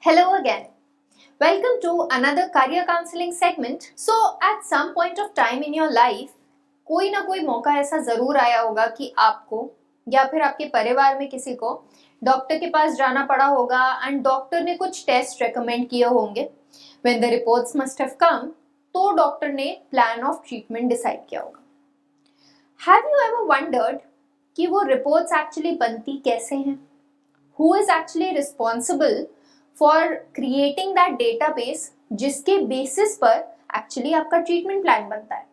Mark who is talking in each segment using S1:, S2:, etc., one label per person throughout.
S1: Hello again. Welcome to another career counseling segment. So, at some point of time in your life, कोई ना कोई मौका ऐसा ज़रूर आया होगा कि आपको या फिर आपके परिवार में किसी को डॉक्टर के पास जाना पड़ा होगा एंड डॉक्टर ने कुछ टेस्ट रेकमेंड किए होंगे. When the reports must have come, तो डॉक्टर ने प्लान ऑफ ट्रीटमेंट डिसाइड किया होगा. Have you ever wondered कि वो रिपोर्ट्स एक्चुअली बनती कैसे हैं? Who is actually responsible for creating that database जिसके बेसिस पर एक्चुअली आपका ट्रीटमेंट प्लान बनता है?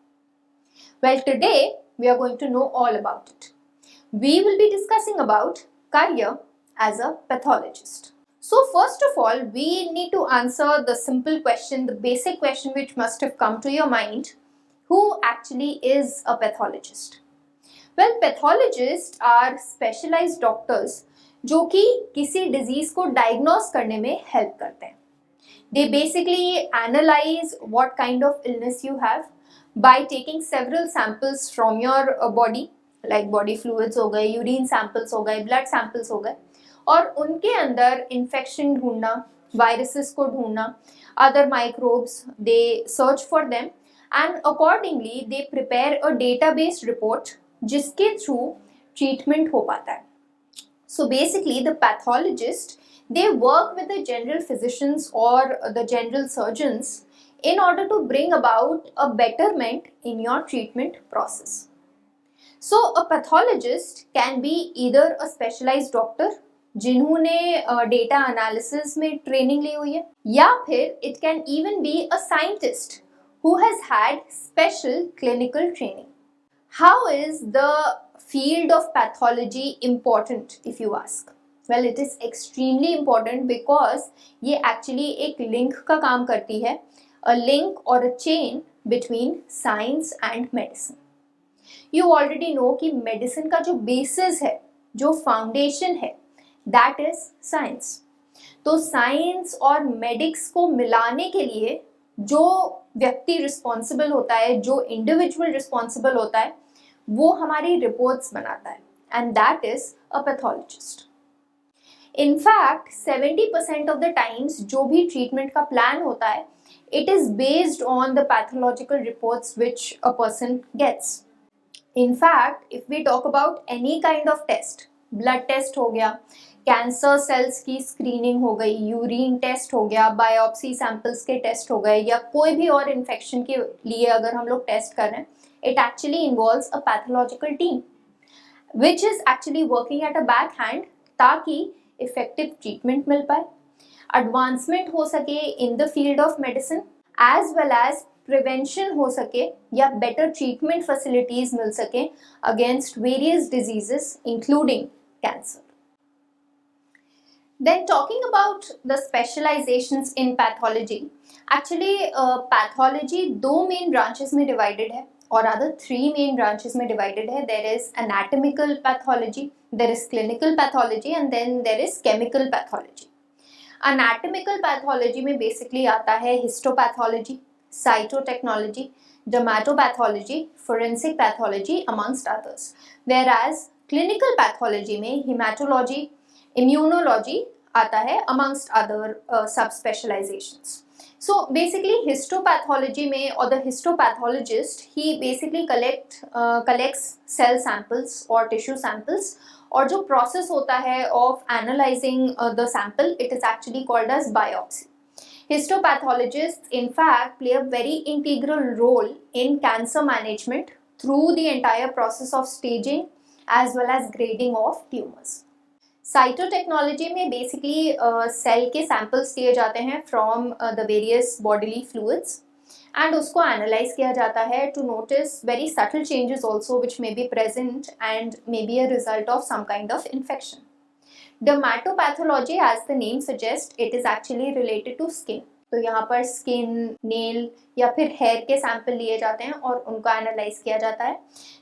S1: Well, today we are going to know all about it. We will be discussing about career as a pathologist. So first of all, we need to answer the simple question, the basic question which must have come to your mind. Who actually is a pathologist? Well, pathologists are specialized doctors जो कि किसी disease को diagnose करने में help करते हैं. They basically analyze what kind of illness you have by taking several samples from your body, like body fluids हो गए, urine samples हो गए, blood samples हो गए, और उनके अंदर infection ढूंढना, viruses को ढूंढना, other microbes, they search for them and accordingly they prepare a database report जिसके through treatment हो पाता है. So basically the pathologist, they work with the general physicians or the general surgeons in order to bring about a betterment in your treatment process. So a pathologist can be either a specialized doctor जिन्होंने data analysis में training ली हुई है, या फिर it can even be a scientist who has had special clinical training. How is the field of pathology important if you ask? Well, it is extremely important because ये actually एक link का काम करती है, a link or a chain between science and medicine. You already know कि medicine का जो basis है, जो foundation है, that is science. तो science और medics को मिलाने के लिए जो व्यक्ति responsible होता है, जो individual responsible होता है, वो हमारी रिपोर्ट्स बनाता है and that is a pathologist. In fact, 70% of the times जो भी treatment का plan होता है, it is based on the pathological reports which a person gets. In fact, if we talk about any kind of test, blood test हो गया, cancer cells की screening हो गई, यूरिन टेस्ट हो गया, बायोप्सी सैंपल्स के टेस्ट हो गए, या कोई भी और इन्फेक्शन के लिए अगर हम लोग टेस्ट कर रहे हैं, it actually involves a pathological team which is actually working at a backhand ताकि effective treatment मिल पाए, advancement हो सके in the field of medicine, as well as prevention हो सके या better treatment facilities मिल सके against various diseases including cancer. Then talking about the specializations in pathology, actually pathology दो main branches में divided है, or rather three main branches में divided है. There is anatomical pathology, there is clinical pathology and then there is chemical pathology. Anatomical pathology में basically आता है histopathology, cytotechnology, dermatopathology, forensic pathology amongst others. Whereas clinical pathology में hematology, immunology आता है amongst other subspecializations. So basically histopathology में, or the histopathologist, he basically collects cell samples or tissue samples, और जो process होता है of analyzing the sample, it is actually called as biopsy. Histopathologists in fact play a very integral role in cancer management through the entire process of staging as well as grading of tumors. साइटोटेक्नोलॉजी में basically cell के samples लिए जाते हैं from the various bodily fluids and उसको analyse किया जाता है to notice very subtle changes also which may be present and may be a result of some kind of infection. Dermatopathology, as the name suggest, it is actually related to skin. तो यहाँ पर skin, nail या फिर hair के sample लिए जाते हैं और उनको एनालाइज किया जाता है.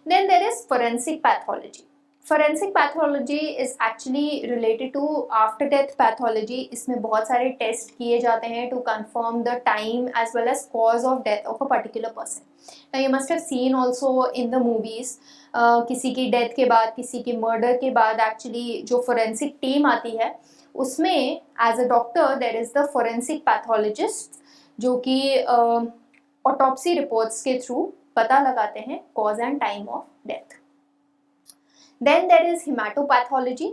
S1: Then there is forensic pathology. Forensic pathology is actually related to after death pathology. इसमें बहुत सारे टेस्ट किए जाते हैं to confirm the time as well as cause of death of a particular person. You must have seen also in the movies, किसी की death के बाद, किसी की मर्डर के बाद एक्चुअली जो फोरेंसिक टीम आती है उसमें as a doctor there is the forensic pathologist जो कि ऑटोप्सी रिपोर्ट्स के थ्रू पता लगाते हैं cause and time of death. Then there is hematopathology.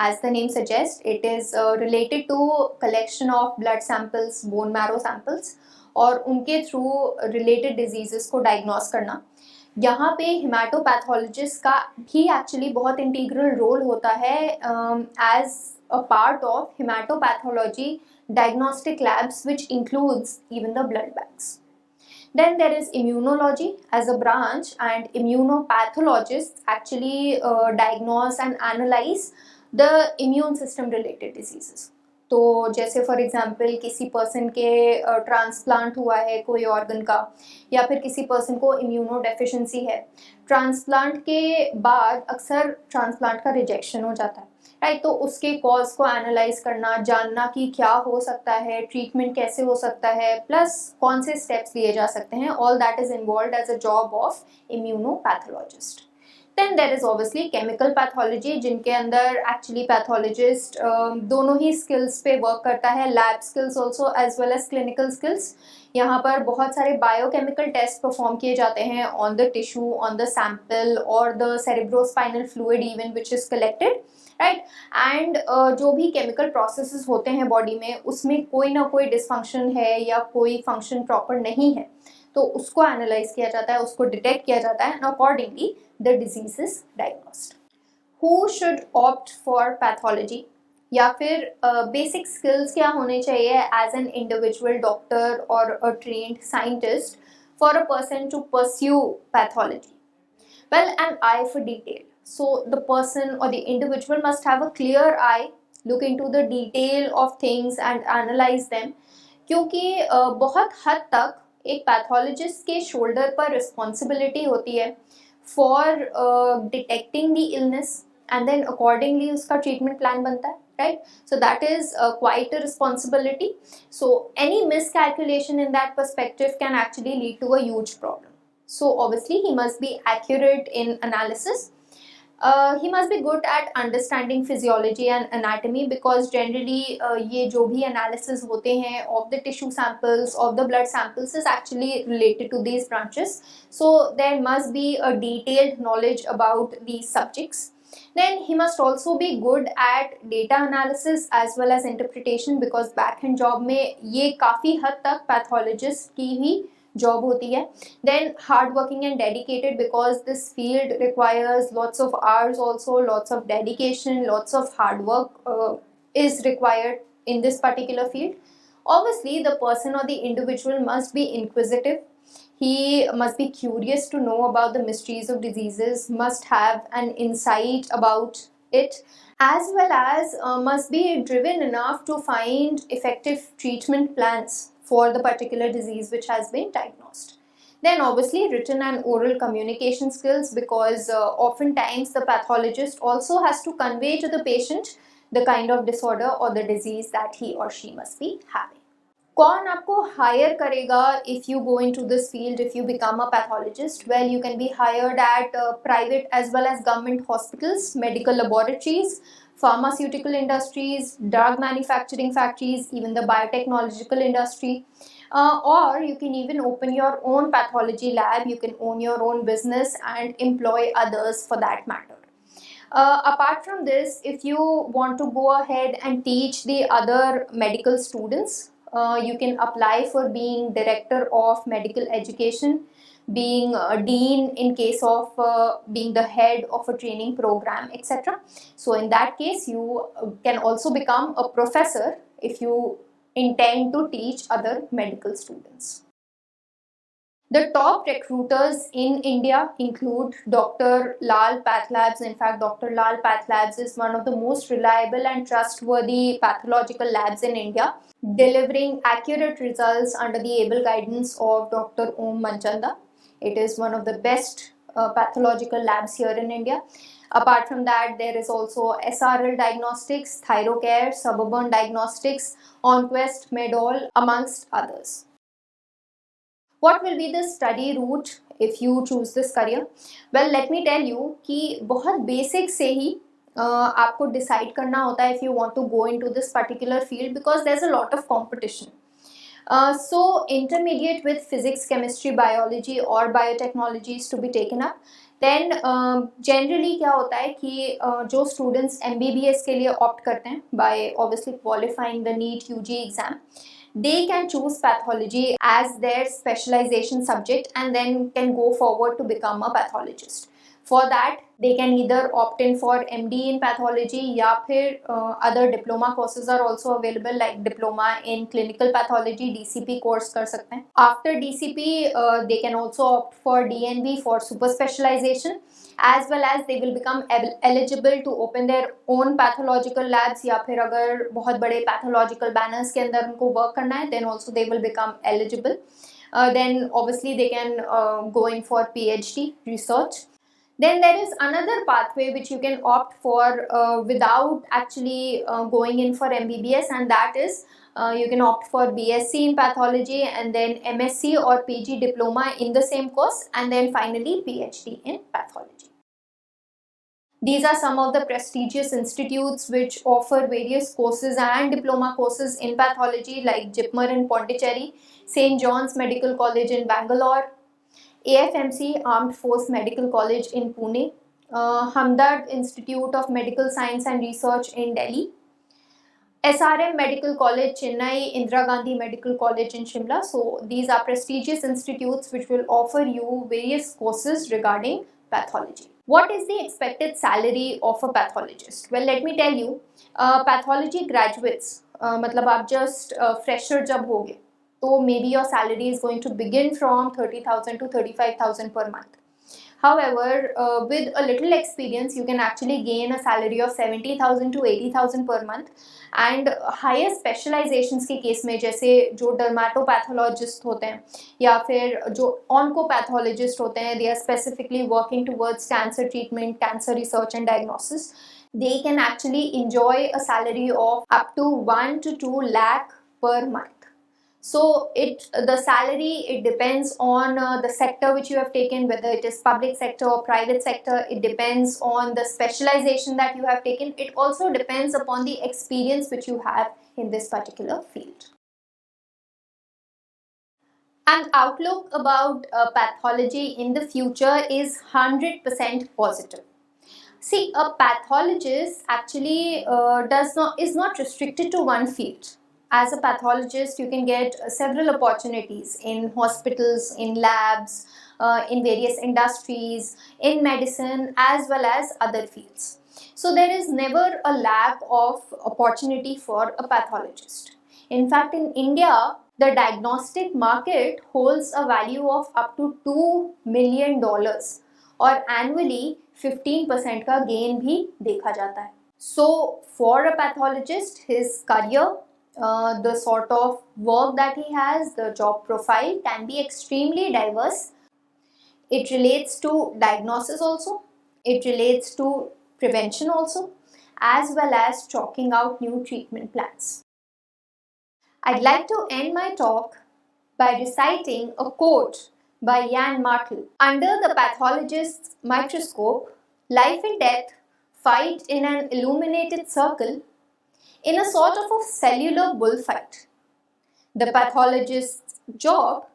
S1: As the name suggests, it is related to collection of blood samples, bone marrow samples और उनके through related diseases को diagnose करना. यहाँ पे hematopathologist का भी actually बहुत integral role होता है as a part of hematopathology diagnostic labs which includes even the blood banks. Then there is immunology as a branch, and immunopathologists actually diagnose and analyze the immune system related diseases. तो जैसे for example किसी person के transplant हुआ है कोई organ का, या फिर किसी पर्सन को इम्यूनो डेफिशिएंसी है, ट्रांसप्लांट के बाद अक्सर ट्रांसप्लांट का रिजेक्शन हो जाता है, राइट. तो उसके कॉज को एनालाइज करना, जानना कि क्या हो सकता है, ट्रीटमेंट कैसे हो सकता है, प्लस कौन से स्टेप्स लिए जा सकते हैं, all that is involved as a job of immunopathologist. Then there is obviously chemical pathology जिनके अंदर actually pathologist दोनों ही skills पे work करता है, lab skills also as well as clinical skills. यहाँ पर बहुत सारे biochemical tests perform किए जाते हैं on the tissue, on the sample or the cerebrospinal fluid even which is collected, right. And जो भी chemical processes होते हैं body में, उसमें कोई ना कोई dysfunction है या कोई function proper नहीं है, तो उसको एनालाइज किया जाता है, उसको डिटेक्ट किया जाता है, and accordingly the disease is diagnosed. Who should opt for pathology, या फिर बेसिक स्किल्स क्या होने चाहिए एज एन इंडिविजुअल डॉक्टर और a trained scientist for a person to pursue pathology? Well, an eye for detail. So the person or the individual must have a clear eye, look into the detail of things and analyze them. क्योंकि बहुत हद तक एक pathologist के shoulder पर responsibility होती है for detecting the illness, and then accordingly उसका ट्रीटमेंट प्लान बनता है, right. So that is quite a responsibility. So any miscalculation in that perspective can actually lead to a huge problem. So obviously he must be accurate in analysis. He must be good at understanding physiology and anatomy, because generally ये जो भी analysis होते हैं of the tissue samples, of the blood samples is actually related to these branches. So there must be a detailed knowledge about these subjects. Then he must also be good at data analysis as well as interpretation, because back end job में ये काफ़ी हद तक pathologist की ही job होती है. Then hard working and dedicated, because this field requires lots of hours also, lots of dedication, lots of hard work is required in this particular field. Obviously the person or the individual must be inquisitive. He must be curious to know about the mysteries of diseases, must have an insight about it, as well as must be driven enough to find effective treatment plans for the particular disease which has been diagnosed. Then obviously written and oral communication skills, because oftentimes the pathologist also has to convey to the patient the kind of disorder or the disease that he or she must be having. कौन आपको higher करेगा if you go into this field, if you become a pathologist? Well, you can be hired at private as well as government hospitals, medical laboratories, pharmaceutical industries, drug manufacturing factories, even the biotechnological industry. Or you can even open your own pathology lab, you can own your own business and employ others for that matter. Apart from this, if you want to go ahead and teach the other medical students, you can apply for being director of medical education, being a dean in case of being the head of a training program, etc. So in that case, you can also become a professor if you intend to teach other medical students. The top recruiters in India include Dr. Lal PathLabs. In fact, Dr. Lal PathLabs is one of the most reliable and trustworthy pathological labs in India, delivering accurate results under the able guidance of Dr. Om Manchanda. It is one of the best pathological labs here in India. Apart from that, there is also SRL Diagnostics, Thyrocare, Suburban Diagnostics, OnQuest, Medall, amongst others. What will be the study route if you choose this career? Well, let me tell you कि बहुत basic से ही आपको decide करना होता है if you want to go into this particular field because there's a lot of competition. So intermediate with physics, chemistry, biology or biotechnology is to be taken up. Then generally क्या होता है कि जो students MBBS के लिए opt करते हैं by obviously qualifying the NEET UG exam, they can choose pathology as their specialization subject and then can go forward to become a pathologist. For that they can either opt in for MD in pathology या फिर other diploma courses are also available like diploma in clinical pathology DCP course कर सकते हैं. After DCP they can also opt for DNB for super specialization, as well as they will become eligible to open their own pathological labs या फिर अगर बहुत बड़े pathological banners के अंदर उनको work करना है then also they will become eligible. Then obviously they can go in for PhD research. Then there is another pathway which you can opt for without actually going in for MBBS, and that is you can opt for BSc in pathology and then MSc or PG diploma in the same course and then finally PhD in pathology. These are some of the prestigious institutes which offer various courses and diploma courses in pathology like JIPMER in Pondicherry, St. John's Medical College in Bangalore, AFMC Armed Force Medical College in Pune, Hamdard Institute of Medical Science and Research in Delhi, SRM Medical College Chennai, Indira Gandhi Medical College in Shimla. So these are prestigious institutes which will offer you various courses regarding pathology. What is the expected salary of a pathologist? Well, let me tell you, pathology graduates, मतलब आप just fresher जब होगे तो maybe your salary is going to begin from 30,000 to 35,000 per month. However, with a little experience, you can actually gain a salary of 70,000 to 80,000 per month. And higher specializations के case में जैसे जो dermatopathologist होते हैं या फिर जो oncopathologist होते हैं, they are specifically working towards cancer treatment, cancer research and diagnosis. They can actually enjoy a salary of up to 1 to 2 lakh per month. So the salary, it depends on the sector which you have taken, whether it is public sector or private sector. It depends on the specialization that you have taken. It also depends upon the experience which you have in this particular field. And outlook about pathology in the future is 100% positive. See, a pathologist actually is not restricted to one field. As a pathologist, you can get several opportunities in hospitals, in labs, in various industries, in medicine, as well as other fields. So there is never a lack of opportunity for a pathologist. In fact, in India, the diagnostic market holds a value of up to $2 million और annually 15% का gain भी देखा जाता है. So for a pathologist, his career, the sort of work that he has, the job profile can be extremely diverse. It relates to diagnosis also, it relates to prevention also, as well as chalking out new treatment plans. I'd like to end my talk by reciting a quote by Jan Martel. Under the pathologist's microscope, life and death fight in an illuminated circle in a sort of a cellular bullfight. The pathologist's job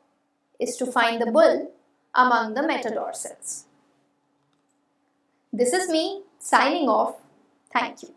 S1: is to find the bull among the metador cells. This is me signing off. Thank you.